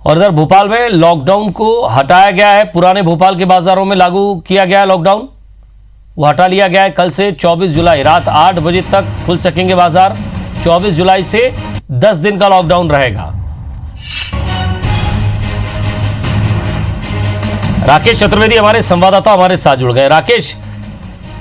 और इधर भोपाल में लॉकडाउन को हटाया गया है। पुराने भोपाल के बाजारों में लागू किया गया है लॉकडाउन, वो हटा लिया गया है। कल से 24 जुलाई रात 8 बजे तक खुल सकेंगे बाजार। 24 जुलाई से 10 दिन का लॉकडाउन रहेगा। राकेश चतुर्वेदी हमारे संवाददाता हमारे साथ जुड़ गए। राकेश,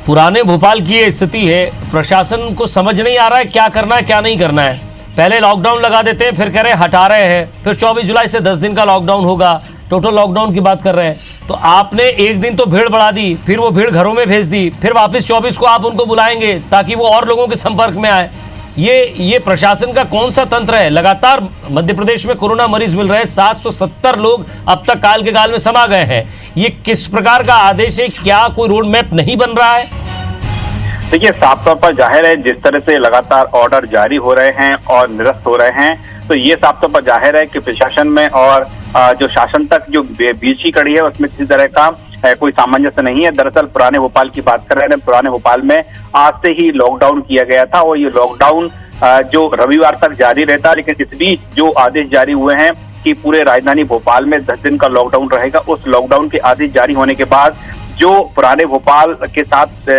पुराने भोपाल की ये स्थिति है, प्रशासन को समझ नहीं आ रहा है क्या करना है क्या नहीं करना है। पहले लॉकडाउन लगा देते हैं, फिर कह रहे हैं हटा रहे हैं, फिर 24 जुलाई से 10 दिन का लॉकडाउन होगा, टोटल लॉकडाउन की बात कर रहे हैं। तो आपने एक दिन तो भीड़ बढ़ा दी, फिर वो भीड़ घरों में भेज दी, फिर वापस 24 को आप उनको बुलाएंगे ताकि वो और लोगों के संपर्क में आए। ये प्रशासन का कौन सा तंत्र है? लगातार मध्य प्रदेश में कोरोना मरीज मिल रहे हैं, 770 लोग अब तक काल के गाल में समा गए हैं। ये किस प्रकार का आदेश है? क्या कोई रोड मैप नहीं बन रहा है? देखिए, साफ तौर पर जाहिर है जिस तरह से लगातार ऑर्डर जारी हो रहे हैं और निरस्त हो रहे हैं, तो ये साफ तौर पर जाहिर है कि प्रशासन में और जो शासन तक जो बीच की कड़ी है उसमें किसी तरह का कोई सामंजस्य नहीं है। दरअसल पुराने भोपाल की बात कर रहे हैं, पुराने भोपाल में आज से ही लॉकडाउन किया गया था और ये लॉकडाउन जो रविवार तक जारी रहता, लेकिन इस बीच जो आदेश जारी हुए हैं कि पूरे राजधानी भोपाल में 10 दिन का लॉकडाउन रहेगा, उस लॉकडाउन के आदेश जारी होने के बाद जो पुराने भोपाल के साथ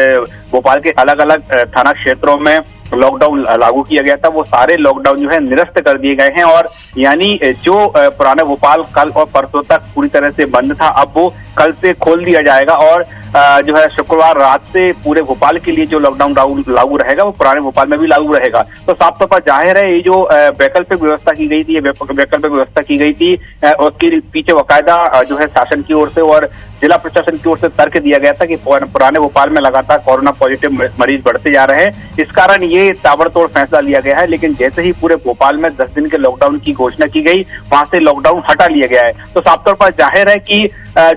भोपाल के अलग अलग थाना क्षेत्रों में लॉकडाउन लागू किया गया था, वो सारे लॉकडाउन जो है निरस्त कर दिए गए हैं। और यानी जो पुराने भोपाल कल और परसों तक पूरी तरह से बंद था, अब वो कल से खोल दिया जाएगा और जो है शुक्रवार रात से पूरे भोपाल के लिए जो लॉकडाउन लागू रहेगा वो पुराने भोपाल में भी लागू रहेगा। तो साफ तौर पर जाहिर है ये जो वैकल्पिक व्यवस्था की गई थी, वैकल्पिक व्यवस्था की गई थी, उसके पीछे बाकायदा जो है शासन की ओर से और जिला प्रशासन की ओर से तर्क दिया गया था कि पुराने भोपाल में लगातार कोरोना पॉजिटिव मरीज बढ़ते जा रहे हैं, इस कारण ये ताबड़तोड़ फैसला लिया गया है। लेकिन जैसे ही पूरे भोपाल में 10 दिन के लॉकडाउन की घोषणा की गई, वहां से लॉकडाउन हटा लिया गया है। तो साफ तौर पर जाहिर है कि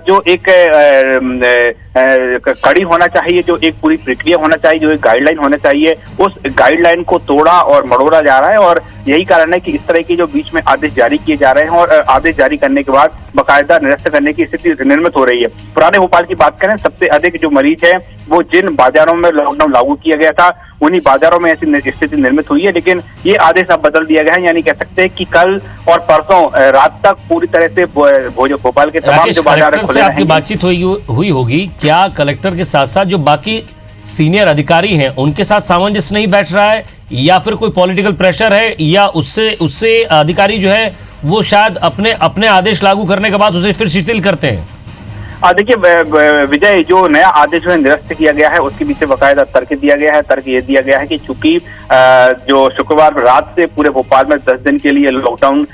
जो एक कड़ी होना चाहिए, जो एक पूरी प्रक्रिया होना चाहिए, जो एक गाइडलाइन होना चाहिए, उस गाइडलाइन को तोड़ा और मड़ोड़ा जा रहा है। और यही कारण है कि इस तरह के जो बीच में आदेश जारी किए जा रहे हैं और आदेश जारी करने के बाद बाकायदा निरस्त करने की स्थिति निर्मित हो रही है। पुराने भोपाल की बात करें, सबसे अधिक जो मरीज है वो जिन बाजारों में लॉकडाउन लागू किया गया था उन्हीं बाजारों में ऐसी स्थिति निर्मित हुई है। लेकिन ये आदेश अब बदल दिया गया है, यानी कह सकते हैं कि कल और परसों रात तक पूरी तरह से भोपाल के तमाम जो बाजार खुले आपकी बातचीत हुई होगी, क्या कलेक्टर के साथ साथ जो बाकी सीनियर अधिकारी हैं उनके साथ सामंजस्य नहीं बैठ रहा है, या फिर कोई पॉलिटिकल प्रेशर है, या उससे अधिकारी जो है वो शायद अपने आदेश लागू करने के बाद उसे फिर शिथिल करते हैं? देखिए विजय, जो नया आदेश जो है निरस्त किया गया है उसके पीछे बाकायदा तर्क दिया गया है। तर्क ये दिया गया है कि चूंकि जो शुक्रवार रात से पूरे भोपाल में 10 दिन के लिए लॉकडाउन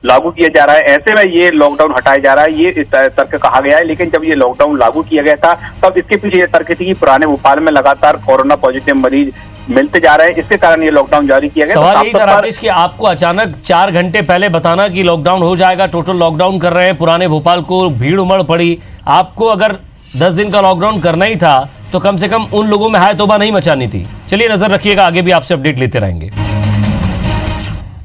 लागू किया जा रहा है, ऐसे में ये लॉकडाउन हटाया जा रहा है, ये तर्क कहा गया है। लेकिन जब ये लॉकडाउन लागू किया गया था तब इसके पीछे ये तर्क थी कि पुराने भोपाल में लगातार कोरोना पॉजिटिव मरीज मिलते जा रहे हैं, इसके कारण ये लॉकडाउन जारी किया गया। सवाल यही था राकेश कि आपको अचानक 4 घंटे पहले बताना कि लॉकडाउन हो जाएगा, टोटल लॉकडाउन कर रहे हैं पुराने भोपाल को, भीड़ उमड़ पड़ी। आपको अगर 10 दिन का लॉकडाउन करना ही था तो कम से कम उन लोगों में हाय तौबा नहीं मचानी थी। चलिए नजर रखिएगा, आगे भी आपसे अपडेट लेते रहेंगे।